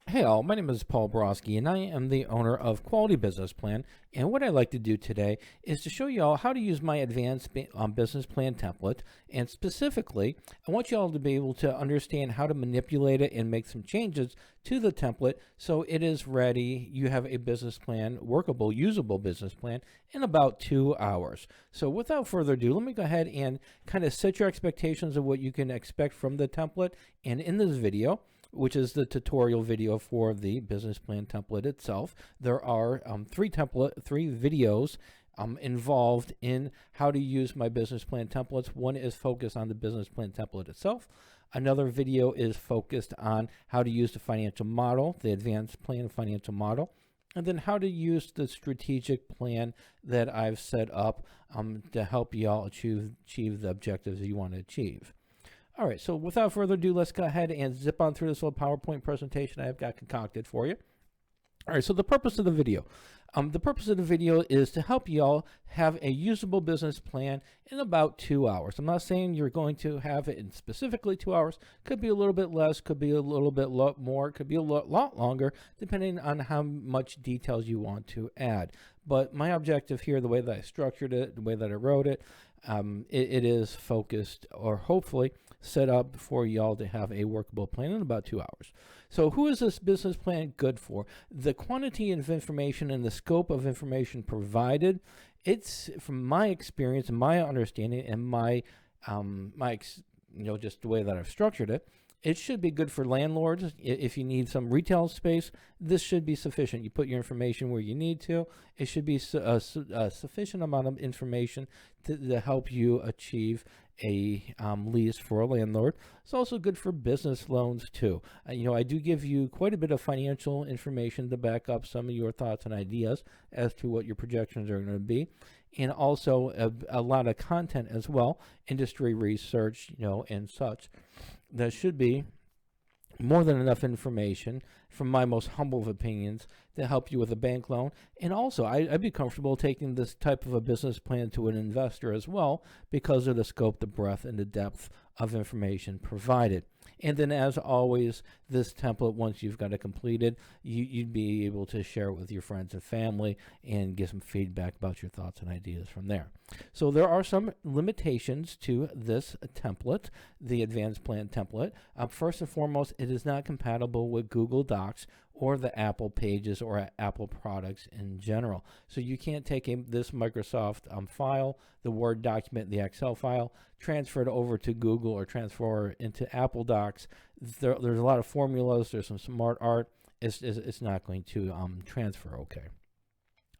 Hey all, my name is Paul Borosky and I am the owner of Quality Business Plan. And what I'd like to do today is to show you all how to use my advanced business plan template. And specifically, I want you all to be able to understand how to manipulate it and make some changes to the template so it is ready. You have a business plan, workable, usable business plan in about 2 hours. So without further ado, let me go ahead and kind of set your expectations of what you can expect from the template. And in this video, which is the tutorial video for the business plan template itself, there are three videos involved in how to use my business plan templates. One is focused on the business plan template itself. Another video is focused on how to use the financial model, the advanced plan financial model, and then how to use the strategic plan that I've set up to help you all achieve the objectives you want to achieve. All right, so without further ado, let's go ahead and zip on through this little PowerPoint presentation I've got concocted for you. All right, so the purpose of the video. Is to help you all have a usable business plan in about 2 hours. I'm not saying you're going to have it in specifically 2 hours. Could be a little bit less, could be a little bit more, could be a lot longer, depending on how much details you want to add. But my objective here, the way that I structured it, the way that I wrote it, it is focused, or hopefully set up for y'all to have a workable plan in about 2 hours. So who is this business plan good for? The quantity of information and the scope of information provided, it's from my experience and my understanding and my just the way that I've structured it, it should be good for landlords. If you need some retail space, this should be sufficient. You put your information where you need to. It should be a sufficient amount of information to help you achieve a lease for a landlord. It's also good for business loans too. I do give you quite a bit of financial information to back up some of your thoughts and ideas as to what your projections are going to be. And also a lot of content as well, industry research, and such. That should be more than enough information, from my most humble of opinions, to help you with a bank loan. And also, I'd be comfortable taking this type of a business plan to an investor as well because of the scope, the breadth, and the depth of information provided. And then, as always, this template, once you've got it completed, you'd be able to share it with your friends and family and get some feedback about your thoughts and ideas from there. So there are some limitations to this template, the advanced plan template. First and foremost, it is not compatible with Google Docs or the Apple Pages or Apple products in general. So you can't take this Microsoft file, the Word document, the Excel file, transfer it over to Google or transfer it into Apple Docs. There's a lot of formulas. There's some smart art. It's not going to transfer okay.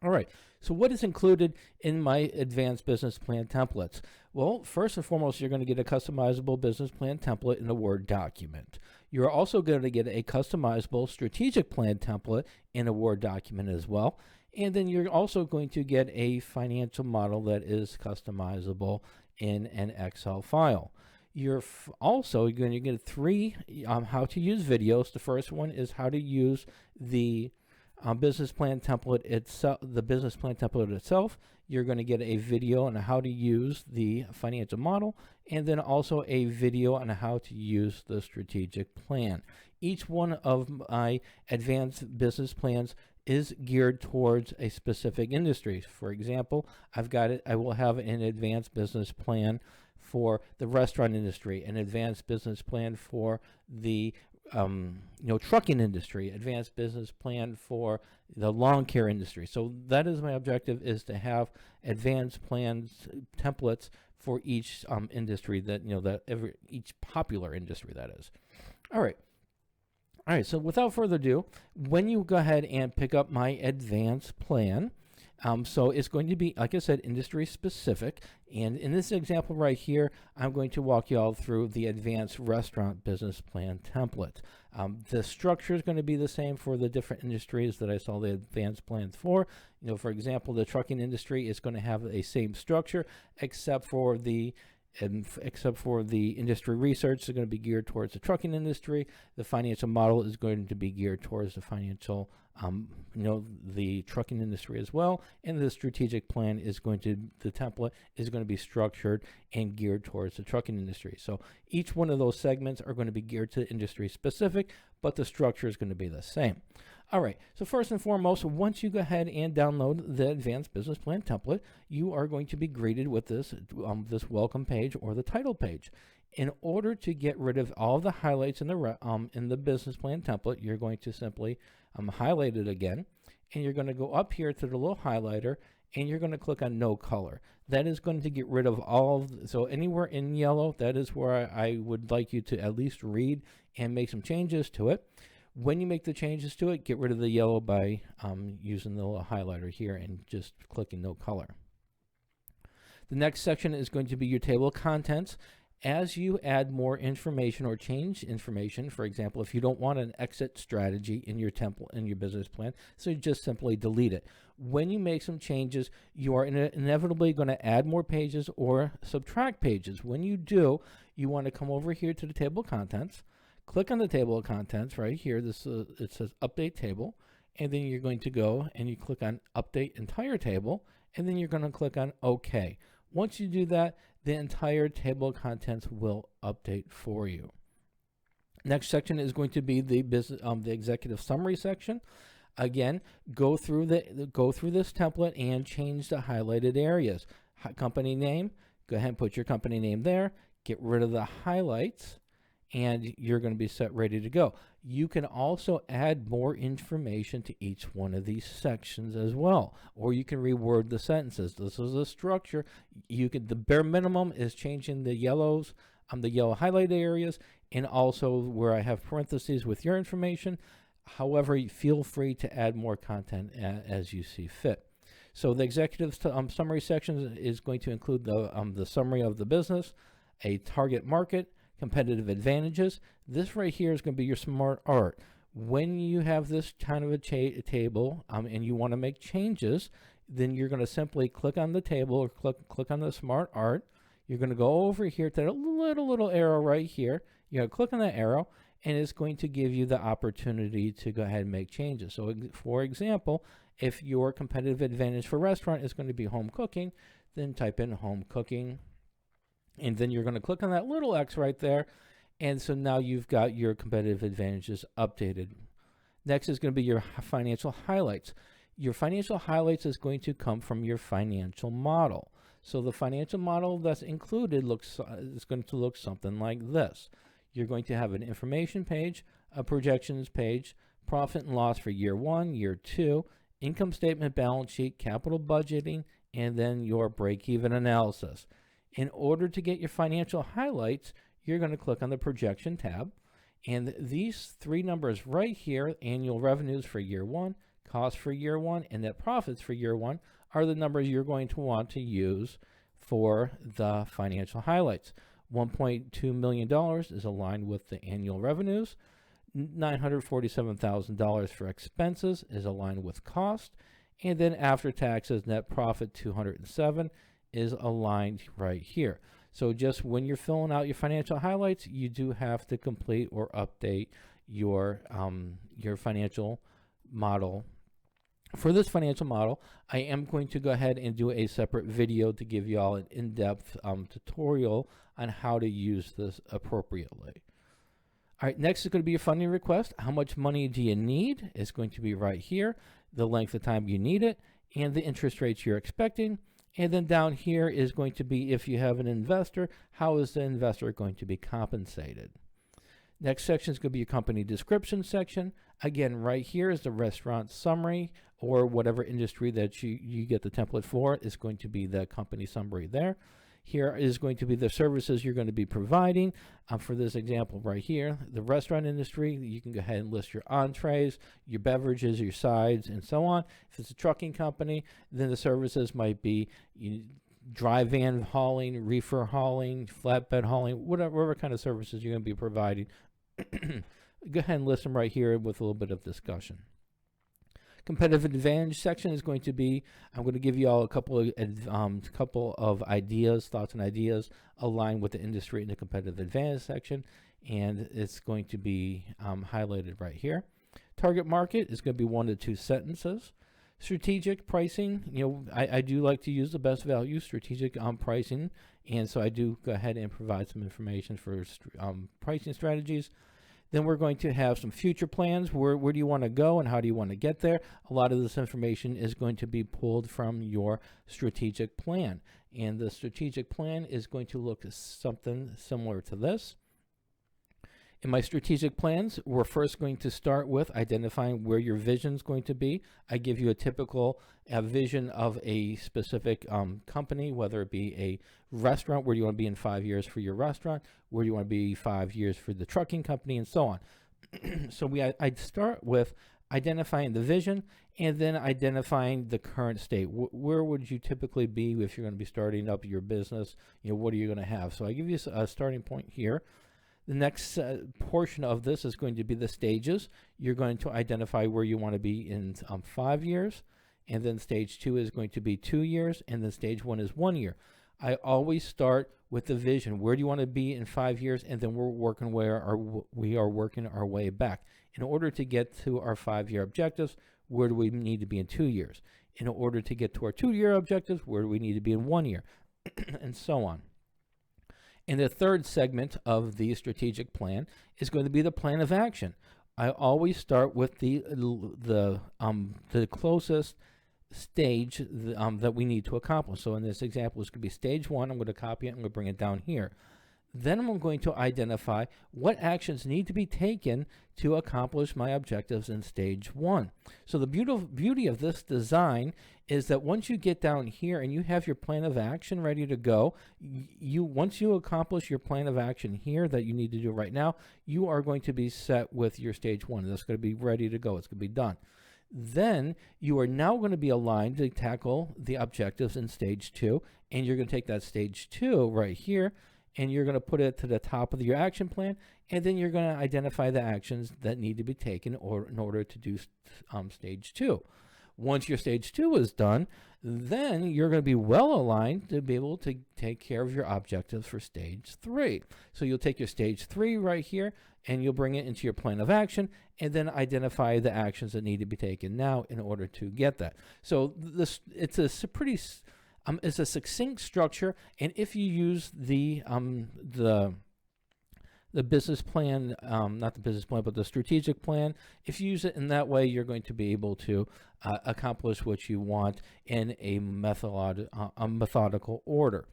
All right, so what is included in my advanced business plan templates? Well, first and foremost, you're going to get a customizable business plan template in a Word document. You're also going to get a customizable strategic plan template in a Word document as well. And then you're also going to get a financial model that is customizable in an Excel file. You're also going to get 3 how to use videos. The first one is how to use the business plan template itself, the business plan template itself. You're going to get a video on how to use the financial model, and then also a video on how to use the strategic plan. Each one of my advanced business plans is geared towards a specific industry. For example, I will have an advanced business plan for the restaurant industry, an advanced business plan for the trucking industry, advanced business plan for the lawn care industry. So that is my objective, is to have advanced plans, templates for each industry each popular industry that is. All right, so without further ado, when you go ahead and pick up my advanced plan, so it's going to be, like I said, industry specific. And in this example right here, I'm going to walk you all through the advanced restaurant business plan template. The structure is going to be the same for the different industries that I saw the advanced plans for. For example, the trucking industry is going to have a same structure, except for the And except for the industry research is going to be geared towards the trucking industry. The financial model is going to be geared towards the financial, the trucking industry as well. And the strategic plan is the template is going to be structured and geared towards the trucking industry. So each one of those segments are going to be geared to industry specific, but the structure is going to be the same. All right, so first and foremost, once you go ahead and download the Advanced Business Plan template, you are going to be greeted with this welcome page or the title page. In order to get rid of all the highlights in the business plan template, you're going to simply highlight it again, and you're going to go up here to the little highlighter, and you're going to click on No Color. That is going to get rid of so anywhere in yellow, that is where I would like you to at least read and make some changes to it. When you make the changes to it, get rid of the yellow by using the little highlighter here and just clicking No Color. The next section is going to be your table of contents. As you add more information or change information, for example, if you don't want an exit strategy in your business plan, so you just simply delete it. When you make some changes, you are inevitably going to add more pages or subtract pages. When you do, you want to come over here to the table of contents. Click on the table of contents right here. It says Update Table, and then you're going to go and you click on Update Entire Table, and then you're going to click on OK. Once you do that, the entire table of contents will update for you. Next section is going to be the executive summary section. Again, go through this template and change the highlighted areas. Company name, go ahead and put your company name there. Get rid of the highlights, and you're going to be set ready to go. You can also add more information to each one of these sections as well, or you can reword the sentences. This is a structure. The bare minimum is changing the yellows, the yellow highlighted areas, and also where I have parentheses with your information. However, feel free to add more content as you see fit. So the executive summary section is going to include the summary of the business, a target market, competitive advantages. This right here is going to be your smart art. When you have this kind of a table and you want to make changes, then you're going to simply click on the table or click on the smart art. You're going to go over here to the little arrow right here. You're going to click on that arrow, and it's going to give you the opportunity to go ahead and make changes. So for example, if your competitive advantage for restaurant is going to be home cooking, then type in home cooking. And then you're going to click on that little X right there. And so now you've got your competitive advantages updated. Next is going to be your financial highlights. Your financial highlights is going to come from your financial model. So the financial model that's included is going to look something like this. You're going to have an information page, a projections page, profit and loss for year 1, year 2, income statement, balance sheet, capital budgeting, and then your break-even analysis. In order to get your financial highlights, you're going to click on the projection tab, and these three numbers right here, annual revenues for year 1, cost for year 1, and net profits for year 1, are the numbers you're going to want to use for the financial highlights. $1.2 million is aligned with the annual revenues. $947,000 for expenses is aligned with cost, and then after taxes, net profit $207 is aligned right here. So just when you're filling out your financial highlights, you do have to complete or update your financial model. For this financial model, I am going to go ahead and do a separate video to give you all an in-depth tutorial on how to use this appropriately. All right, next is going to be your funding request. How much money do you need? It's going to be right here. The length of time you need it, and the interest rates you're expecting. And then down here is going to be, if you have an investor, how is the investor going to be compensated? Next section is going to be your company description section. Again, right here is the restaurant summary, or whatever industry that you get the template for is going to be the company summary there. Here is going to be the services you're going to be providing. For this example right here, the restaurant industry, you can go ahead and list your entrees, your beverages, your sides, and so on. If it's a trucking company, then the services might be dry van hauling, reefer hauling, flatbed hauling, whatever kind of services you're going to be providing. Go ahead and list them right here with a little bit of discussion. Competitive advantage section is going to be, I'm going to give you all a couple of ideas, thoughts and ideas aligned with the industry in the competitive advantage section, and it's going to be highlighted right here. Target market is going to be 1 to 2 sentences. Strategic pricing, I do like to use the best value strategic pricing, and so I do go ahead and provide some information for pricing strategies. Then we're going to have some future plans. Where do you want to go and how do you want to get there? A lot of this information is going to be pulled from your strategic plan, and the strategic plan is going to look something similar to this. In my strategic plans, we're first going to start with identifying where your vision is going to be. I give you a typical vision of a specific company, whether it be a restaurant, where do you want to be in 5 years for your restaurant, where do you want to be 5 years for the trucking company, and so on. So I'd start with identifying the vision and then identifying the current state. Where would you typically be if you're going to be starting up your business? What are you going to have? So I give you a starting point here. The next portion of this is going to be the stages. You're going to identify where you want to be in 5 years, and then stage 2 is going to be 2 years, and then stage 1 is 1 year. I always start with the vision. Where do you want to be in 5 years? And then we are working our way back. In order to get to our 5-year objectives, where do we need to be in 2 years? In order to get to our 2-year objectives, where do we need to be in 1 year? And so on. And the third segment of the strategic plan is going to be the plan of action. I always start with the closest stage that we need to accomplish. So in this example, it's going to be stage 1. I'm going to copy it. I'm going to bring it down here. Then I'm going to identify what actions need to be taken to accomplish my objectives in stage 1. So the beauty of this design is that once you get down here and you have your plan of action ready to go, once you accomplish your plan of action here that you need to do right now, you are going to be set with your stage 1. That's going to be ready to go. It's going to be done. Then you are now going to be aligned to tackle the objectives in stage 2, and you're going to take that stage 2 right here, and you're going to put it to the top of your action plan, and then you're going to identify the actions that need to be taken in order to do stage 2. Once your stage 2 is done, then you're going to be well aligned to be able to take care of your objectives for stage 3. So you'll take your stage 3 right here, and you'll bring it into your plan of action, and then identify the actions that need to be taken now in order to get that. So it's a succinct structure, and if you use the business plan, not the business plan, but the strategic plan, if you use it in that way, you're going to be able to accomplish what you want in a methodical order.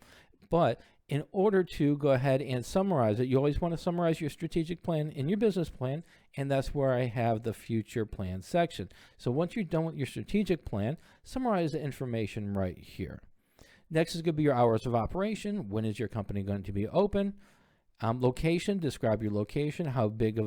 But in order to go ahead and summarize it, you always want to summarize your strategic plan in your business plan, and that's where I have the future plan section. So once you're done with your strategic plan, summarize the information right here. Next is going to be your hours of operation. When is your company going to be open? Location, describe your location. How big of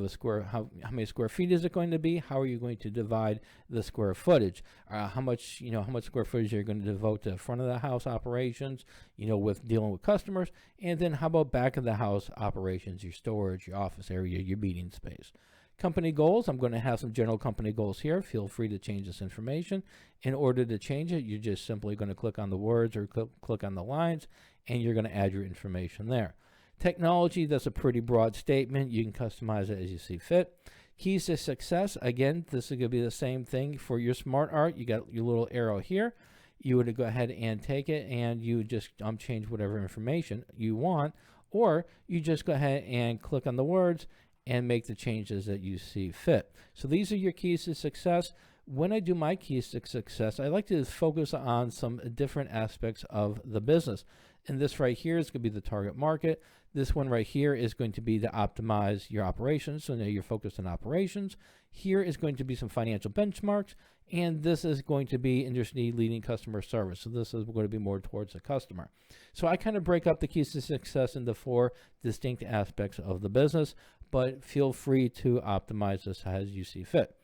how many square feet is it going to be? How are you going to divide the square footage? How much square footage are you going to devote to front of the house operations, with dealing with customers? And then how about back of the house operations, your storage, your office area, your meeting space? Company goals, I'm going to have some general company goals here. Feel free to change this information. In order to change it, you're just simply going to click on the words or click on the lines, and you're going to add your information there. Technology, that's a pretty broad statement. You can customize it as you see fit. Keys to success, again, this is going to be the same thing for your smart art. You got your little arrow here. You would go ahead and take it, and you just change whatever information you want, or you just go ahead and click on the words and make the changes that you see fit. So these are your keys to success. When I do my keys to success, I like to focus on some different aspects of the business. And this right here is going to be the target market. This one right here is going to be to optimize your operations. So now you're focused on operations. Here is going to be some financial benchmarks. And this is going to be industry-leading customer service. So this is going to be more towards the customer. So I kind of break up the keys to success into 4 distinct aspects of the business, but feel free to optimize this as you see fit.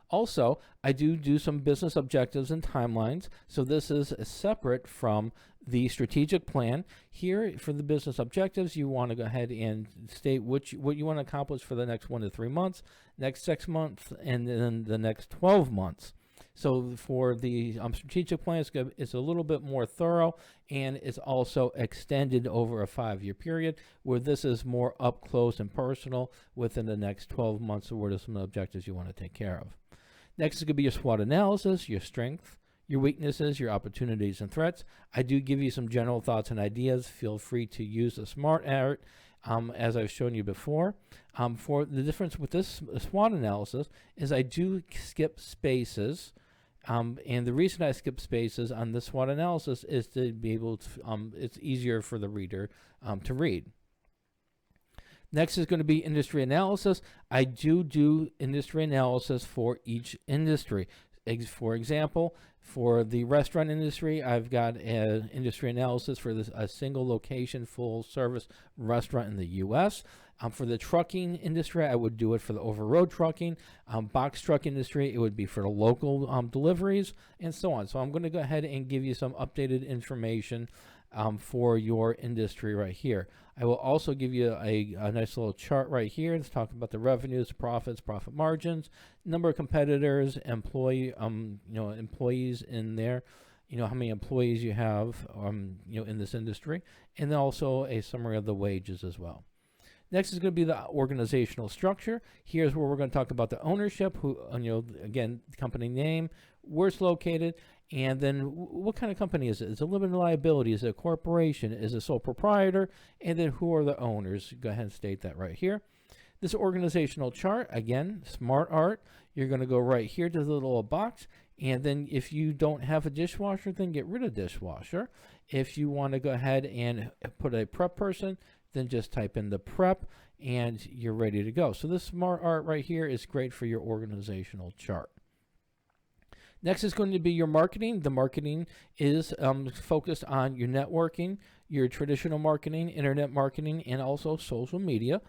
Also, I do some business objectives and timelines. So this is separate from the strategic plan. Here for the business objectives, you want to go ahead and state what you want to accomplish for the next 1 to 3 months, next 6 months, and then the next 12 months. So for the strategic plan, it's a little bit more thorough, and it's also extended over a 5-year period, where this is more up close and personal within the next 12 months. So what are some objectives you want to take care of? Next is going to be your SWOT analysis, your strengths, your weaknesses, your opportunities and threats. I do give you some general thoughts and ideas. Feel free to use the SMART art, as I've shown you before. For the difference with this SWOT analysis is I do skip spaces. And the reason I skip spaces on the SWOT analysis is to be able to, it's easier for the reader to read. Next is going to be industry analysis. I do industry analysis for each industry. For example, for the restaurant industry, I've got an industry analysis for a single location full service restaurant in the US. For the trucking industry, I would do it for the over-road trucking. Box truck industry, it would be for the local deliveries, and so on. So I'm going to go ahead and give you some updated information for your industry right here. I will also give you a nice little chart right here to talk about the revenues, profits, profit margins, number of competitors, employees in there, how many employees you have, in this industry, and then also a summary of the wages as well. Next is going to be the organizational structure. Here's where we're going to talk about the ownership, again, company name, where it's located, and then what kind of company is it? Is it limited liability? Is it a corporation? Is it a sole proprietor? And then who are the owners? Go ahead and state that right here. This organizational chart, again, SMART art. You're going to go right here to the little box, and then if you don't have a dishwasher, then get rid of dishwasher. If you want to go ahead and put a prep person, then just type in the prep and you're ready to go. So this SMART art right here is great for your organizational chart. Next is going to be your marketing. The marketing is focused on your networking, your traditional marketing, internet marketing, and also social media.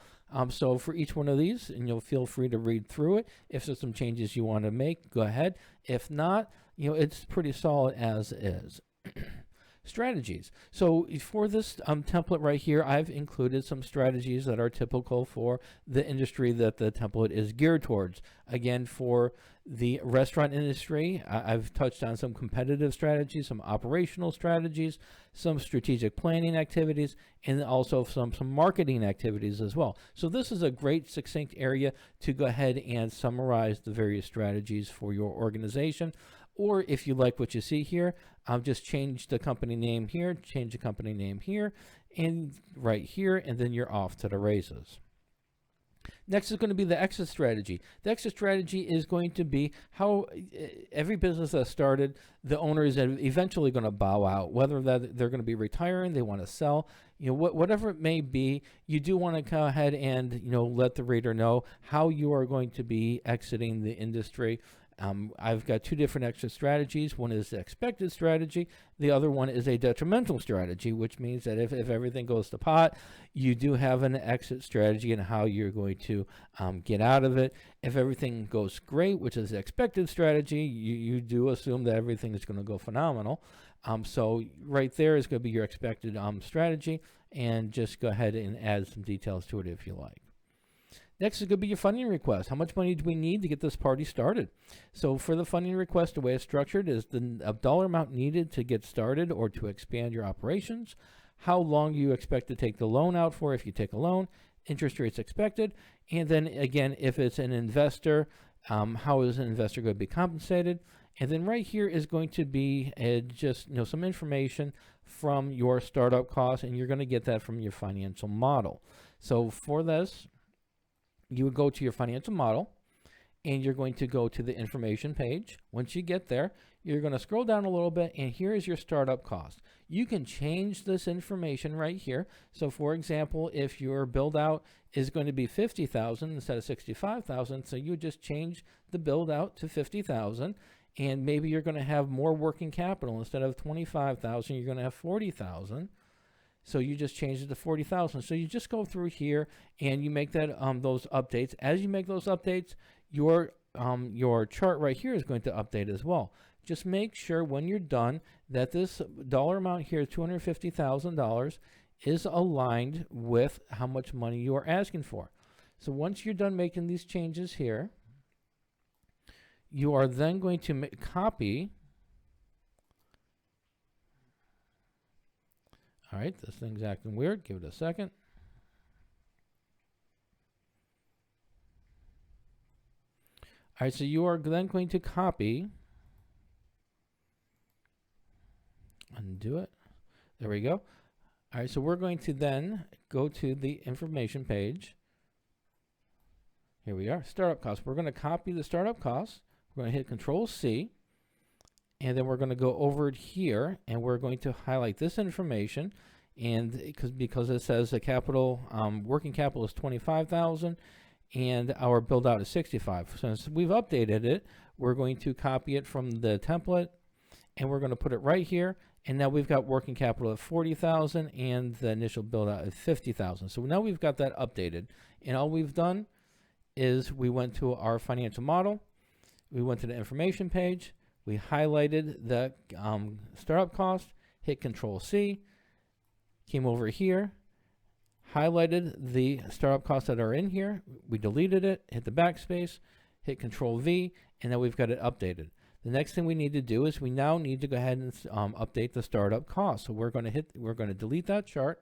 So for each one of these, and you'll feel free to read through it. If there's some changes you want to make, go ahead. If not, it's pretty solid as is. Strategies. So for this template right here, I've included some strategies that are typical for the industry that the template is geared towards. Again, for the restaurant industry, I've touched on some competitive strategies, some operational strategies, some strategic planning activities, and also some marketing activities as well. So this is a great succinct area to go ahead and summarize the various strategies for your organization. Or if you like what you see here, I'll just change the company name here, change the company name here, and right here, and then you're off to the races. Next is going to be the exit strategy. The exit strategy is going to be how every business that started, the owner is eventually going to bow out, whether that they're going to be retiring, they want to sell, whatever it may be. You do want to go ahead and let the reader know how you are going to be exiting the industry. I've got two different exit strategies. One is the expected strategy. The other one is a detrimental strategy, which means that if everything goes to pot, you do have an exit strategy and how you're going to get out of it. If everything goes great, which is the expected strategy, you do assume that everything is going to go phenomenal. So right there is going to be your expected strategy, and just go ahead and add some details to it if you like. Next is going to be your funding request. How much money do we need to get this party started? So for the funding request, the way it's structured is the dollar amount needed to get started or to expand your operations, how long you expect to take the loan out for if you take a loan, interest rates expected, and then again, if it's an investor, how is an investor going to be compensated? And then right here is going to be just some information from your startup costs, and you're going to get that from your financial model. So for this, you would go to your financial model, and you're going to go to the information page. Once you get there, you're going to scroll down a little bit, and here is your startup cost. You can change this information right here. So for example, if your build out is going to be $50,000 instead of $65,000, so you just change the build out to $50,000, and maybe you're going to have more working capital. Instead of $25,000, you're going to have $40,000. So you just change it to $40,000. So you just go through here and you make that those updates. As you make those updates, your your chart right here is going to update as well. Just make sure when you're done that this dollar amount here, $250,000, is aligned with how much money you are asking for. So once you're done making these changes here, you are then going to copy. All right, this thing's acting weird. Give it a second. All right, so you are then going to copy. Undo it. There we go. All right, so we're going to then go to the information page. Here we are, startup costs. We're going to copy the startup costs. We're going to hit Control C, and then we're going to go over here, and we're going to highlight this information. And because it says the capital, working capital is 25,000, and our build out is 65. Since we've updated it, we're going to copy it from the template, and we're going to put it right here. And now we've got working capital at 40,000 and the initial build out at 50,000. So now we've got that updated. And all we've done is we went to our financial model. We went to the information page. We highlighted the startup cost, hit Control C, came over here, highlighted the startup costs that are in here. We deleted it, hit the backspace, hit Control V, and now we've got it updated. The next thing we need to do is we now need to go ahead and update the startup cost. So we're going to delete that chart.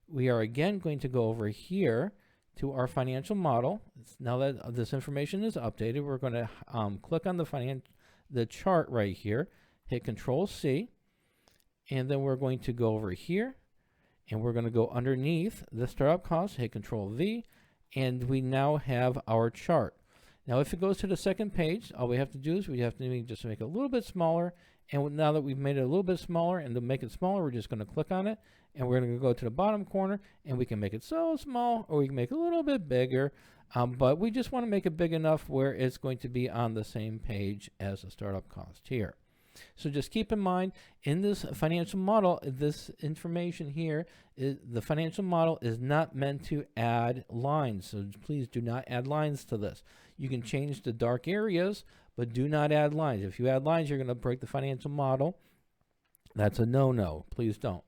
We are again going to go over here to our financial model. Now that this information is updated, we're going to click on the chart right here, hit Control C, and then we're going to go over here, and we're going to go underneath the startup cost, hit Control V, and we now have our chart. Now, if it goes to the second page, all we have to do is we have to just make it a little bit smaller. And now that we've made it a little bit smaller, and to make it smaller, we're just going to click on it, and we're going to go to the bottom corner, and we can make it so small, or we can make it a little bit bigger. But we just want to make it big enough where it's going to be on the same page as the startup cost here. So just keep in mind, in this financial model, this information here, the financial model is not meant to add lines. So please do not add lines to this. You can change the dark areas, but do not add lines. If you add lines, you're going to break the financial model. That's a no-no. Please don't.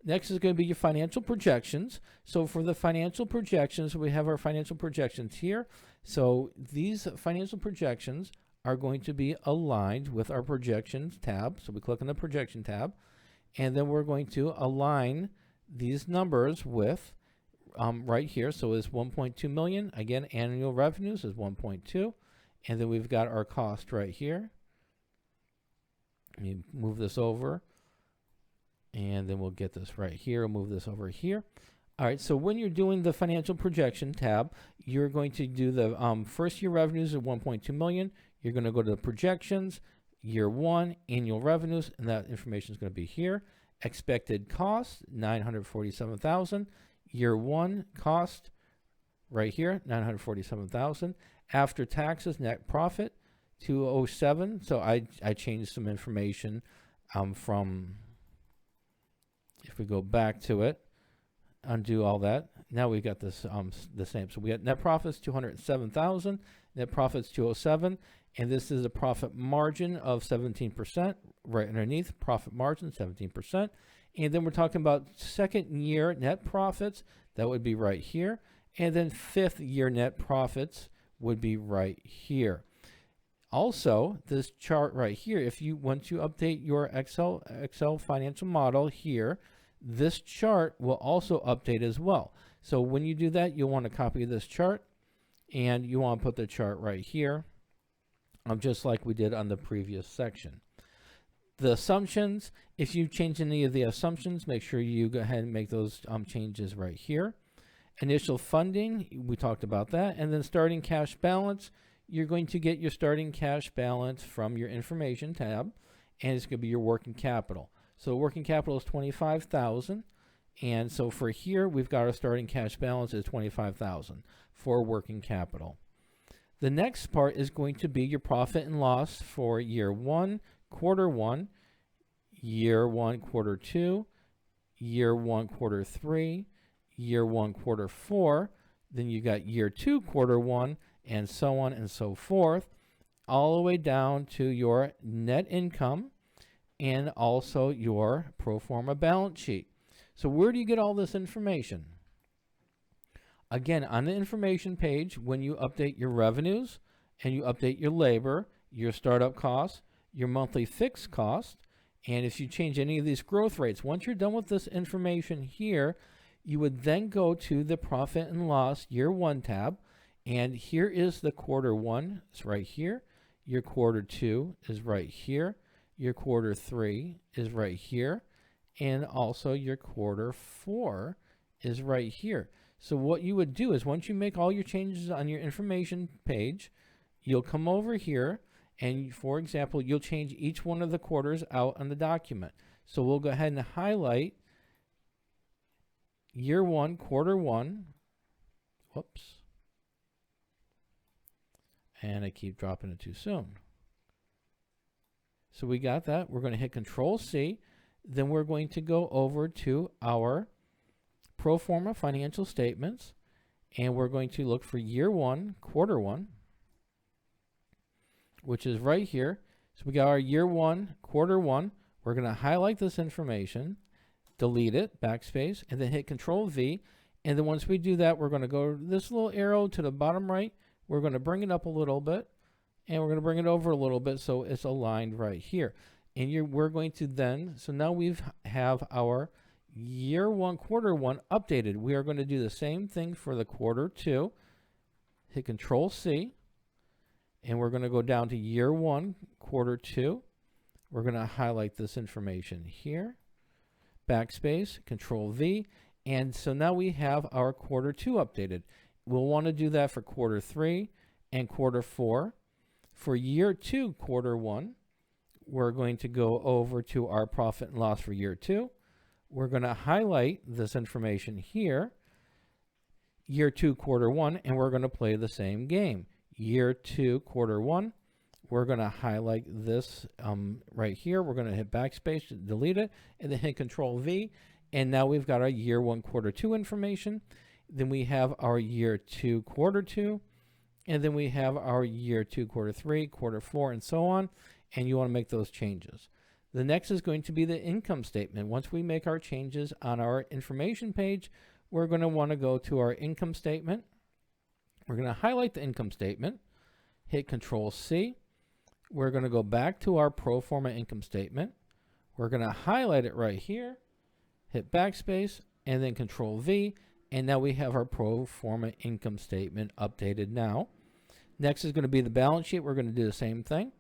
Next is going to be your financial projections. So for the financial projections, we have our financial projections here. So these financial projections are going to be aligned with our projections tab. So we click on the projection tab, and then we're going to align these numbers with right here. So it's 1.2 million. Again, annual revenues is 1.2. And then we've got our cost right here. Let me move this over. And then we'll get this right here. We'll move this over here. All right, so when you're doing the financial projection tab, you're going to do the first year revenues of 1.2 million. You're going to go to the projections, year one, annual revenues, and that information is going to be here. Expected cost, 947,000. Year one cost, right here, 947,000. After taxes, net profit, 207. So I changed some information from, if we go back to it, undo all that. Now we've got this the same. So we got net profits 207,000, net profits 207, and this is a profit margin of 17%. Right underneath, profit margin 17%. And then we're talking about second year net profits. That would be right here. And then fifth year net profits would be right here. Also, this chart right here, once you update your Excel financial model here, this chart will also update as well. So when you do that, you'll want to copy this chart, and you want to put the chart right here, just like we did on the previous section. The assumptions, if you change any of the assumptions, make sure you go ahead and make those changes right here. Initial funding, we talked about that. And then starting cash balance, you're going to get your starting cash balance from your information tab, and it's going to be your working capital. So working capital is 25,000, and so for here we've got our starting cash balance is 25,000 for working capital. The next part is going to be your profit and loss for year one, quarter one, year one, quarter two, year one, quarter three, year one, quarter four. Then you got year two, quarter one, and so on and so forth, all the way down to your net income and also your pro forma balance sheet. So where do you get all this information? Again, on the information page, when you update your revenues and you update your labor, your startup costs, your monthly fixed cost, and if you change any of these growth rates, once you're done with this information here, you would then go to the profit and loss year one tab. And here is the quarter one, it's right here. Your quarter two is right here. Your quarter three is right here. And also your quarter four is right here. So what you would do is once you make all your changes on your information page, you'll come over here and, for example, you'll change each one of the quarters out on the document. So we'll go ahead and highlight year one, quarter one. Whoops. And I keep dropping it too soon. So we got that. We're going to hit Control C. Then we're going to go over to our pro forma financial statements, and we're going to look for year one, quarter one, which is right here. So we got our year one, quarter one. We're going to highlight this information, delete it, backspace, and then hit Control V. And then once we do that, we're going to go this little arrow to the bottom right. We're going to bring it up a little bit, and we're going to bring it over a little bit so it's aligned right here. And we're going to then, so now we have our year one, quarter one updated. We are going to do the same thing for the quarter two. Hit Control C, and we're going to go down to year one, quarter two. We're going to highlight this information here, backspace, Control V, and so now we have our quarter two updated. We'll want to do that for quarter three and quarter four. For year two, quarter one, we're going to go over to our profit and loss for year two. We're going to highlight this information here, year two, quarter one, and we're going to play the same game. Year two, quarter one, we're going to highlight this right here. We're going to hit backspace to delete it, and then hit Control V. And now we've got our year one, quarter two information. Then we have our year two, quarter two, and then we have our year two, quarter three, quarter four, and so on. And you want to make those changes. The next is going to be the income statement. Once we make our changes on our information page, we're going to want to go to our income statement. We're going to highlight the income statement, hit Control C. We're going to go back to our pro forma income statement. We're going to highlight it right here, hit backspace, and then Control V. And now we have our pro forma income statement updated now. Next is going to be the balance sheet. We're going to do the same thing.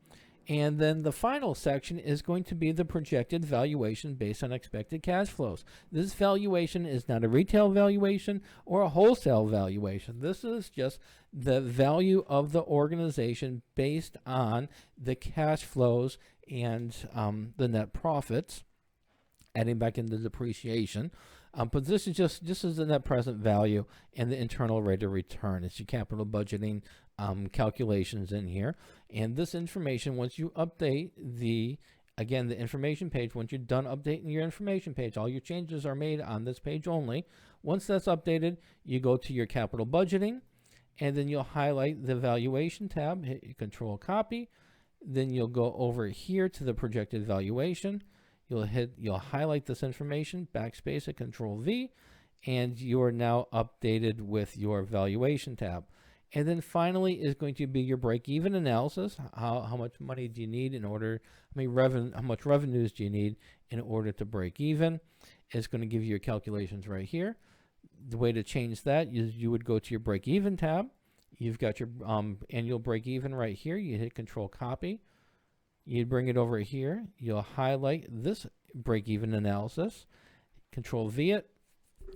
And then the final section is going to be the projected valuation based on expected cash flows. This valuation is not a retail valuation or a wholesale valuation. This is just the value of the organization based on the cash flows and the net profits, adding back in the depreciation. But this is the net present value and the internal rate of return. It's your capital budgeting calculations in here. And this information, once you update the information page, once you're done updating your information page, all your changes are made on this page only. Once that's updated, you go to your capital budgeting, and then you'll highlight the valuation tab, hit Control Copy. Then you'll go over here to the projected valuation. You'll highlight this information, backspace at Control V, and you are now updated with your valuation tab. And then finally is going to be your break-even analysis. How much money do you need in order, how much revenues do you need in order to break even? It's going to give you your calculations right here. The way to change that is you would go to your break-even tab. You've got your annual break-even right here. You hit Control Copy. You bring it over here. You'll highlight this break-even analysis, Control V it,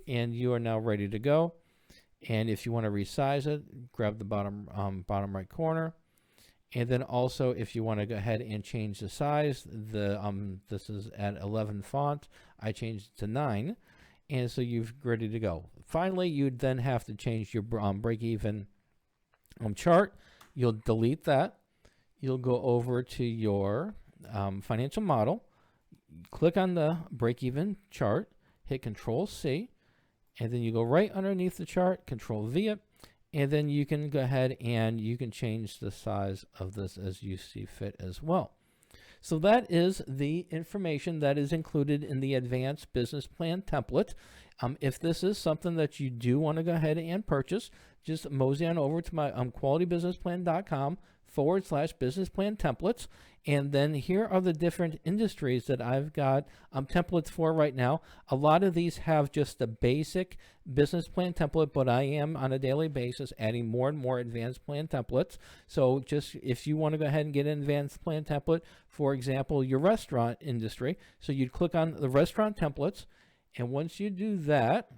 and you are now ready to go. And if you want to resize it, grab the bottom right corner. And then also, if you want to go ahead and change the size, this is at 11 font. I changed it to 9, and so you're ready to go. Finally, you'd then have to change your break-even chart. You'll delete that. You'll go over to your financial model, click on the break-even chart, hit Control C, and then you go right underneath the chart, Control V it, and then you can go ahead and you can change the size of this as you see fit as well. So that is the information that is included in the advanced business plan template. If this is something that you do want to go ahead and purchase, just mosey on over to my qualitybusinessplan.com/business plan templates. And then here are the different industries that I've got templates for right now. A lot of these have just the basic business plan template, but I am on a daily basis adding more and more advanced plan templates. So just if you want to go ahead and get an advanced plan template, for example, your restaurant industry, so you'd click on the restaurant templates, and once you do that,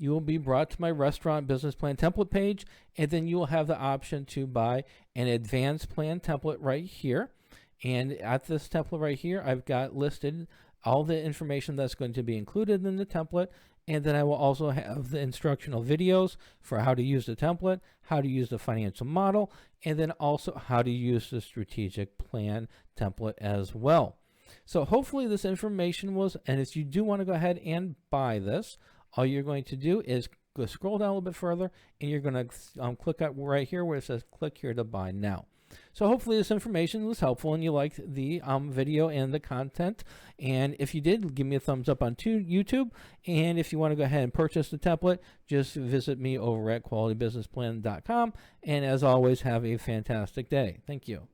you will be brought to my restaurant business plan template page, and then you will have the option to buy an advanced plan template right here. And at this template right here, I've got listed all the information that's going to be included in the template, and then I will also have the instructional videos for how to use the template, how to use the financial model, and then also how to use the strategic plan template as well. So hopefully this information was, and if you do want to go ahead and buy this, all you're going to do is go scroll down a little bit further, and you're going to click out right here where it says click here to buy now. So hopefully this information was helpful and you liked the video and the content. And if you did, give me a thumbs up on YouTube. And if you want to go ahead and purchase the template, just visit me over at qualitybusinessplan.com. And as always, have a fantastic day. Thank you.